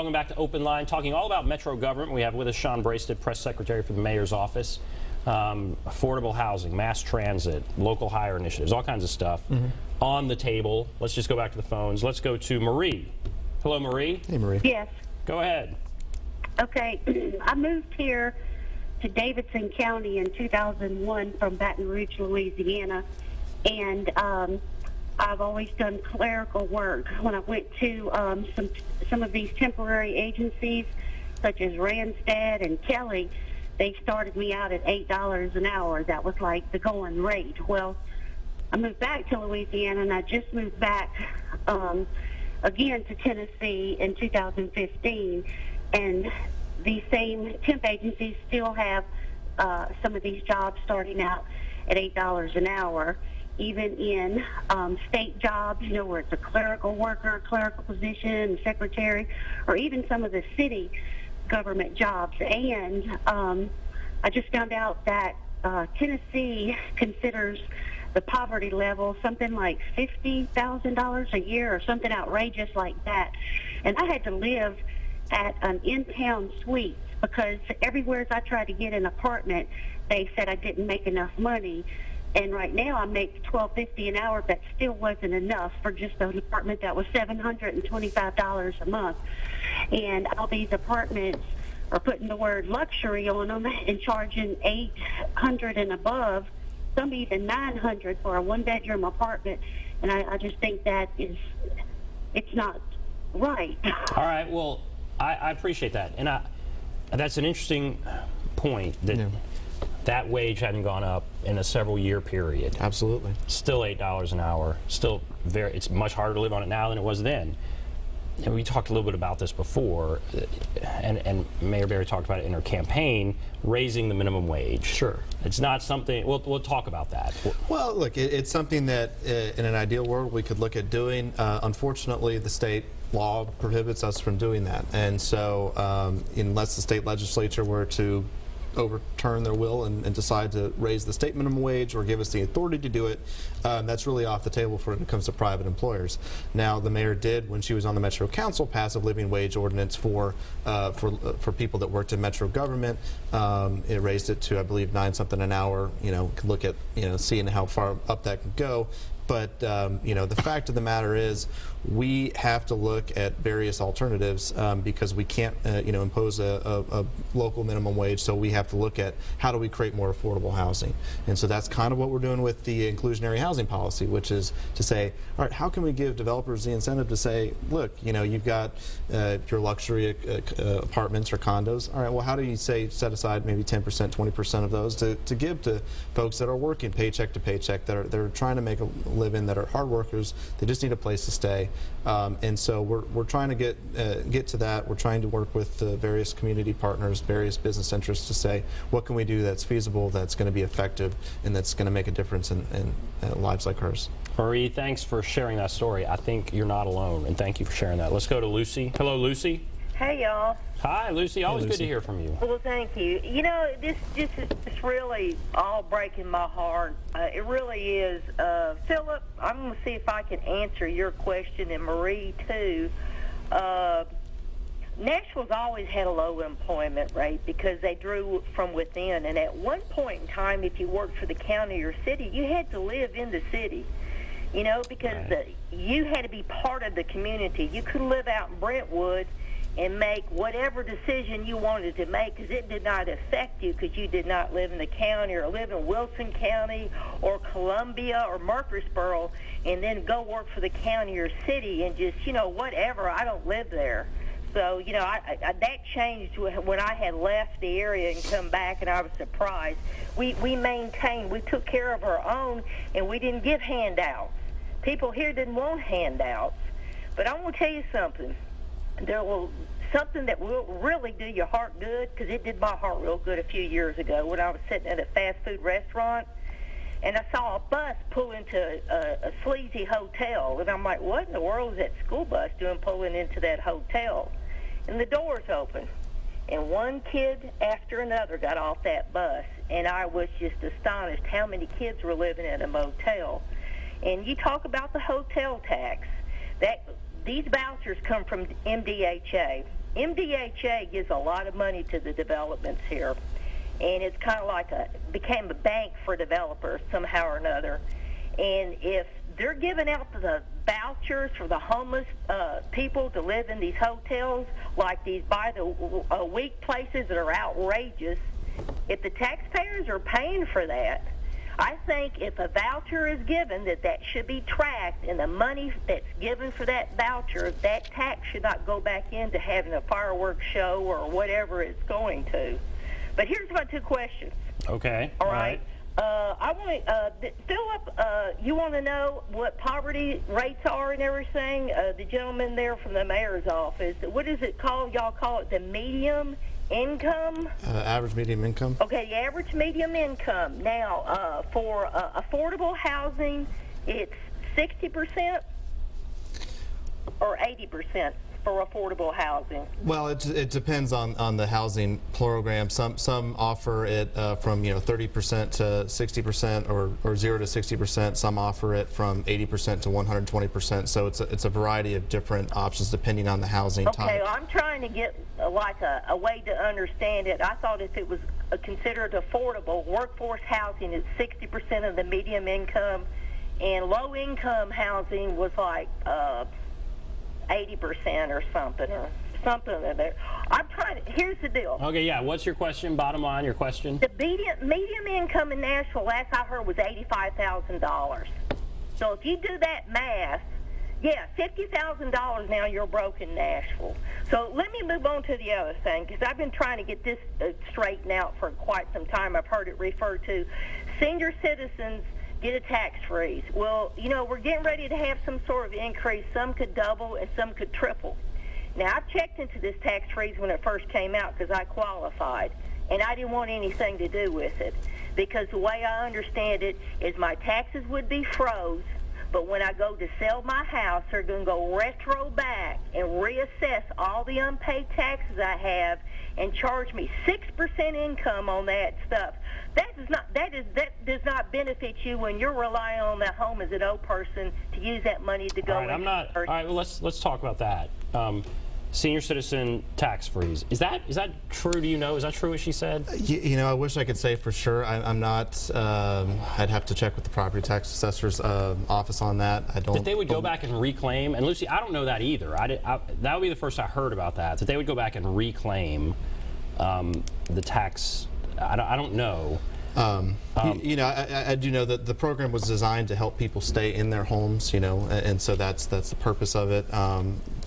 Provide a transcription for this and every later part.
Welcome back to Open Line, talking all about Metro government. We have with us Sean Brasted, Press Secretary for the Mayor's Office. Affordable housing, mass transit, local hire initiatives, all kinds of stuff on the table. Let's just go back to the phones. Let's go to Marie. Hello, Marie. Hey, Marie. Yes. Go ahead. Okay. I moved here to Davidson County in 2001 from Baton Rouge, Louisiana, and I've always done clerical work. When I went to some of these temporary agencies, such as Randstad and Kelly, they started me out at $8 an hour. That was like the going rate. Well, I moved back to Louisiana, and I just moved back again to Tennessee in 2015, and these same temp agencies still have some of these jobs starting out at $8 an hour. Even in state jobs, you know, where it's a clerical worker, clerical position, secretary, or even some of the city government jobs. And I just found out that Tennessee considers the poverty level something like $50,000 a year or something outrageous like that. And I had to live at an in-town suite because everywhere I tried to get an apartment, they said I didn't make enough money. And right now I make $12.50 an hour. That still wasn't enough for just an apartment that was $725 a month. And all these apartments are putting the word luxury on them and charging $800 and above, some even $900 for a one-bedroom apartment. And I just think that it's not right. All right. Well, I appreciate that, and that's an interesting point that. Yeah. That wage hadn't gone up in a several-year period. Absolutely. Still $8 an hour. Still it's much harder to live on it now than it was then. And we talked a little bit about this before, and Mayor Berry talked about it in her campaign, raising the minimum wage. Sure. It's not something, we'll talk about that. Well, look, it's something that in an ideal world we could look at doing. Unfortunately, the state law prohibits us from doing that. And so unless the state legislature were to overturn their will and decide to raise the state minimum wage or give us the authority to do it, that's really off the table when it comes to private employers. Now, the mayor did, when she was on the Metro Council, pass a living wage ordinance for people that worked in Metro government. It raised it to, I believe, $9 something an hour. You know, could look at seeing how far up that could go. But the fact of the matter is, we have to look at various alternatives because we can't, impose a local minimum wage. So we have to look at how do we create more affordable housing. And so that's kind of what we're doing with the inclusionary housing policy, which is to say, all right, how can we give developers the incentive to say, look, you've got your luxury apartments or condos. All right, well, how do you set aside maybe 10%, 20% of those to give to folks that are working paycheck to paycheck, that are trying to make a living, that are hard workers, they just need a place to stay. And so we're trying to get to that. We're trying to work with the various community partners, various business interests to say, what can we do that's feasible, that's going to be effective, and that's going to make a difference in lives like hers. Marie, thanks for sharing that story. I think you're not alone, and thank you for sharing that. Let's go to Lucy. Hello, Lucy. Hey, y'all. Hi, Lucy. Always good to hear from you. Well, thank you. This is really all breaking my heart. It really is. Philip, I'm going to see if I can answer your question, and Marie, too. Nashville's always had a low employment rate because they drew from within. And at one point in time, if you worked for the county or city, you had to live in the city. Because right. You had to be part of the community. You couldn't live out in Brentwood and make whatever decision you wanted to make because it did not affect you because you did not live in the county or live in Wilson County or Columbia or Murfreesboro and then go work for the county or city and just, whatever, I don't live there. So, that changed when I had left the area and come back, and I was surprised. We maintained, we took care of our own, and we didn't give handouts. People here didn't want handouts. But I want to tell you something. Something that will really do your heart good, because it did my heart real good a few years ago when I was sitting at a fast food restaurant, and I saw a bus pull into a sleazy hotel, and I'm like, what in the world is that school bus doing pulling into that hotel? And the doors open, and one kid after another got off that bus, and I was just astonished how many kids were living in a motel. And you talk about the hotel tax. These vouchers come from MDHA. MDHA gives a lot of money to the developments here, and it's kind of like became a bank for developers somehow or another. And if they're giving out the vouchers for the homeless people to live in these hotels, like these by-the-week places that are outrageous, if the taxpayers are paying for that, I think if a voucher is given, that should be tracked, and the money that's given for that voucher, that tax should not go back into having a fireworks show or whatever it's going to. But here's my two questions. Okay. All right. I want to, Philip, you want to know what poverty rates are and everything? The gentleman there from the mayor's office, what is it called? Y'all call it the medium income? Average medium income? Okay, the average medium income. Now, for affordable housing, it's 60% or 80% for affordable housing? Well, it depends on the housing program. Some offer it from 30% to 60% or 0 to 60%. Some offer it from 80% to 120%. So it's a variety of different options depending on the housing type. Okay, well, I'm trying to get like a way to understand it. I thought if it was considered affordable, workforce housing is 60% of the medium income, and low income housing was like 80% or something like that. I'm trying to, here's the deal. Okay, yeah, what's your question? Bottom line, your question? The medium income in Nashville, last I heard, was $85,000. So if you do that math, yeah, $50,000 now you're broke in Nashville. So let me move on to the other thing, because I've been trying to get this straightened out for quite some time. I've heard it referred to. Senior citizens get a tax freeze. Well, we're getting ready to have some sort of increase. Some could double and some could triple. Now, I've checked into this tax freeze when it first came out because I qualified, and I didn't want anything to do with it, because the way I understand it is my taxes would be froze, but when I go to sell my house, they're going to go retro back and reassess all the unpaid taxes I have and charge me 6% income on that stuff. That does not benefit you when you're relying on that home as an old person to use that money to go. All right, all right, well, let's talk about that. Senior citizen tax freeze. Is that true? Do you know? Is that true what she said? I wish I could say for sure. I'm not. I'd have to check with the property tax assessor's office on that. I don't. That they would go back and reclaim. And Lucy, I don't know that either. That would be the first I heard about that. That they would go back and reclaim the tax. I don't know. I do know that the program was designed to help people stay in their homes, and so that's the purpose of it.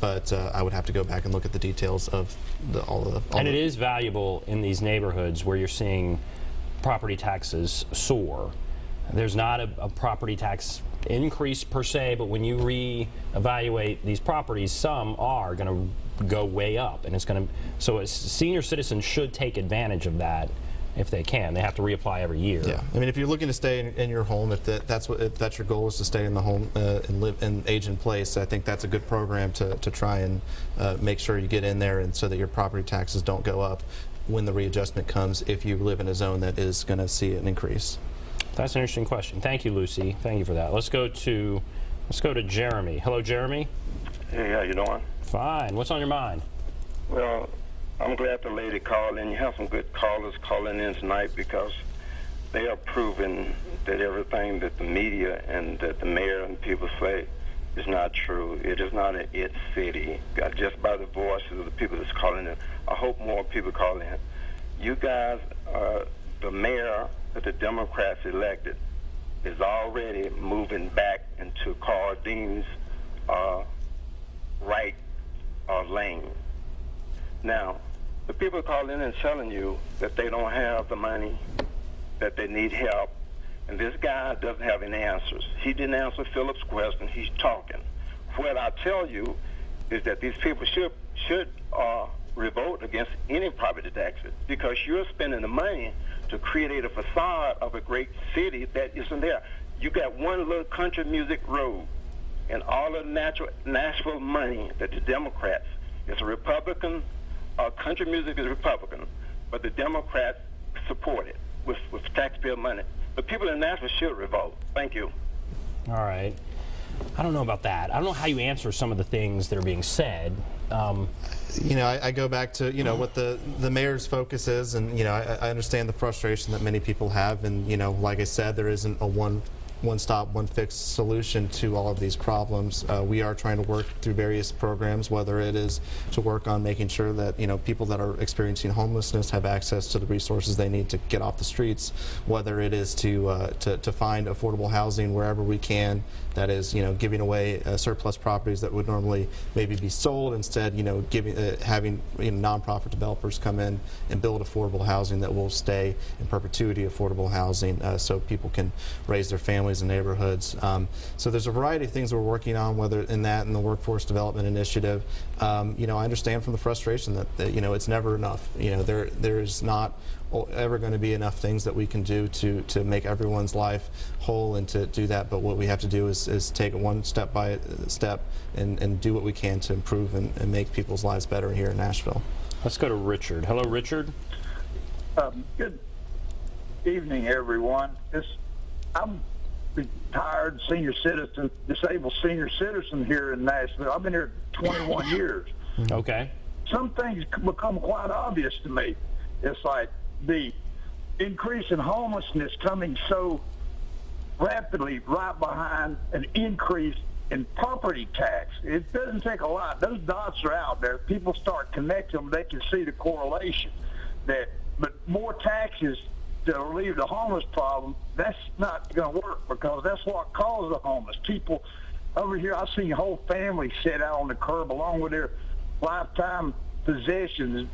But I would have to go back and look at the details of it is valuable in these neighborhoods where you're seeing property taxes soar. There's not a property tax increase per se, but when you re-evaluate these properties, some are going to go way up, and so a senior citizen should take advantage of that. If they can, they have to reapply every year. Yeah, I mean, if you're looking to stay in your home, if that's your goal is to stay in the home and live and age in place, I think that's a good program to try and make sure you get in there, and so that your property taxes don't go up when the readjustment comes. If you live in a zone that is going to see an increase. That's an interesting question. Thank you, Lucy. Thank you for that. Let's go to Jeremy. Hello, Jeremy. Hey, how you doing? Fine. What's on your mind? Well, I'm glad the lady called in. You have some good callers calling in tonight, because they are proving that everything that the media and that the mayor and people say is not true. It is not an it city. Just by the voices of the people that's calling in. I hope more people call in. You guys, the mayor that the Democrats elected is already moving back into Carl Dean's right lane. Now, the people calling in and telling you that they don't have the money, that they need help, and this guy doesn't have any answers. He didn't answer Philip's question. He's talking. What I tell you is that these people should revolt against any property taxes, because you're spending the money to create a facade of a great city that isn't there. You got one little country music road, and all of Nashville money that the Democrats, it's a Republican. Country music is Republican, but the Democrats support it with taxpayer money. The people in Nashville should revolt. Thank you. All right. I don't know about that. I don't know how you answer some of the things that are being said. You know, I go back to, you know, what the mayor's focus is, and, you know, I understand the frustration that many people have, and, you know, like I said, there isn't a one-stop, one-fix solution to all of these problems. We are trying to work through various programs, whether it is to work on making sure that, you know, people that are experiencing homelessness have access to the resources they need to get off the streets, whether it is to find affordable housing wherever we can, that is, you know, giving away surplus properties that would normally maybe be sold, instead, you know, having, you know, nonprofit developers come in and build affordable housing that will stay in perpetuity, affordable housing, so people can raise their families and neighborhoods. So there's a variety of things we're working on, whether in that and the workforce development initiative. You know, I understand from the frustration that, you know, it's never enough. You know, there's not ever going to be enough things that we can do to make everyone's life whole and to do that, but what we have to do is take it one step by step and do what we can to improve and make people's lives better here in Nashville. Let's go to Richard. Hello, Richard. Good evening, everyone. I'm retired senior citizen, disabled senior citizen here in Nashville. I've been here 21 years. Okay. Some things become quite obvious to me. It's like the increase in homelessness coming so rapidly right behind an increase in property tax. It doesn't take a lot. Those dots are out there. People start connecting them. They can see the correlation. But more taxes to relieve the homeless problem, that's not going to work, because that's what causes the homeless. People over here, I've seen whole families sit out on the curb along with their lifetime possessions,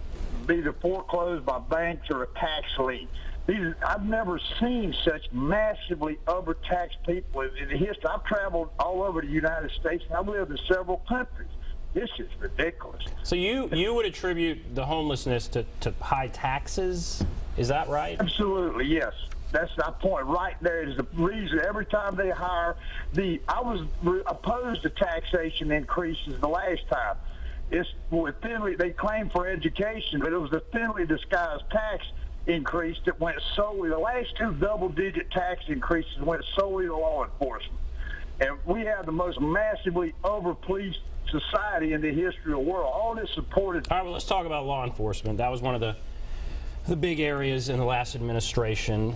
be either foreclosed by banks or a tax lien. I've never seen such massively overtaxed people in the history. I've traveled all over the United States, and I've lived in several countries. This is ridiculous. So you would attribute the homelessness to high taxes? Is that right? Absolutely, yes. That's my point right there. Is the reason every time they hire I was opposed to taxation increases the last time. It's thinly, they claim for education, but it was a thinly disguised tax increase that went solely, the last two double-digit tax increases went solely to law enforcement. And we have the most massively over-policed society in the history of the world. All this supported. All right, well, let's talk about law enforcement. That was one of the big areas in the last administration.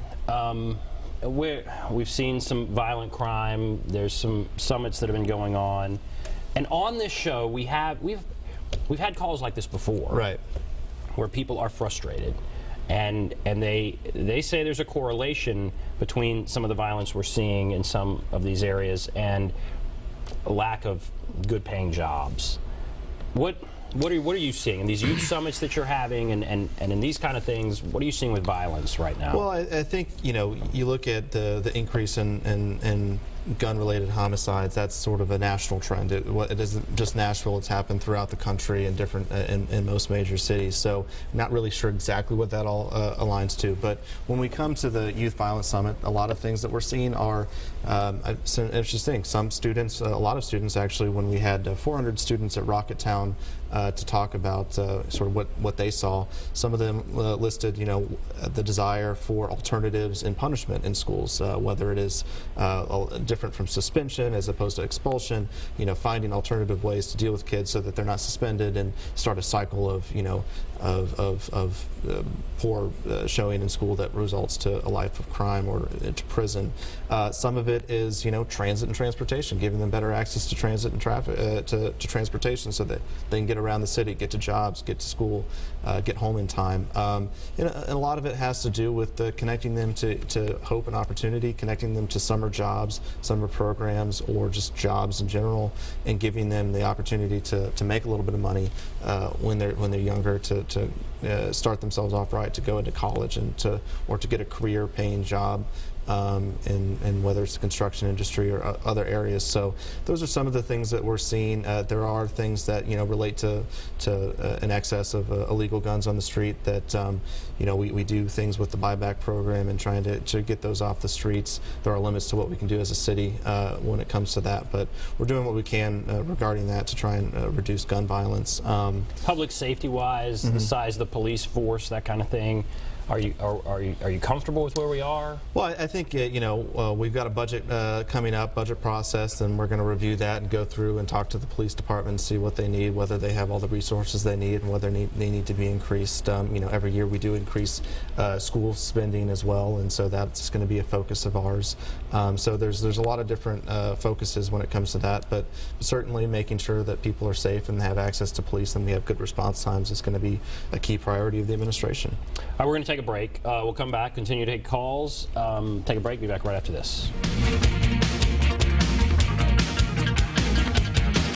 We've seen some violent crime. There's some summits that have been going on. And on this show, we've had calls like this before. Right. Where people are frustrated. And they say there's a correlation between some of the violence we're seeing in some of these areas and a lack of good paying jobs. What are you seeing in these youth summits that you're having and in these kind of things? What are you seeing with violence right now? Well, I think, you know, you look at the increase in gun-related homicides. That's sort of a national trend. It isn't just Nashville. It's happened throughout the country in different in most major cities. So not really sure exactly what that all aligns to. But when we come to the Youth Violence Summit, a lot of things that we're seeing are interesting. Some students, a lot of students actually, when we had 400 students at Rocketown to talk about sort of what they saw, some of them listed, you know, the desire for alternatives in punishment in schools, whether it is different from suspension as opposed to expulsion, you know, finding alternative ways to deal with kids so that they're not suspended and start a cycle of, you know, of poor showing in school that results to a life of crime or to prison. Some of it is, you know, transit and transportation, giving them better access to transit and traffic, to transportation, so that they can get around the city, get to jobs, get to school, get home in time. And a lot of it has to do with connecting them to hope and opportunity, connecting them to summer jobs, summer programs, or just jobs in general, and giving them the opportunity to make a little bit of money when they're younger, to start themselves off right, to go into college and to get a career paying job. And whether it's the construction industry or other areas. So those are some of the things that we're seeing. There are things that, you know, relate to an excess of illegal guns on the street that, you know, we do things with the buyback program and trying to get those off the streets. There are limits to what we can do as a city when it comes to that, but we're doing what we can regarding that to try and reduce gun violence. Public safety wise, the size of the police force, that kind of thing. Are you comfortable with where we are? Well, I think we've got a budget coming up, budget process, and we're going to review that and go through and talk to the police department and see what they need, whether they have all the resources they need, and whether they need to be increased. Every year we do increase school spending as well, and so that's going to be a focus of ours. So there's a lot of different focuses when it comes to that, but certainly making sure that people are safe and have access to police and we have good response times is going to be a key priority of the administration. We're going to take a break. We'll come back, continue to take calls, take a break, be back right after this.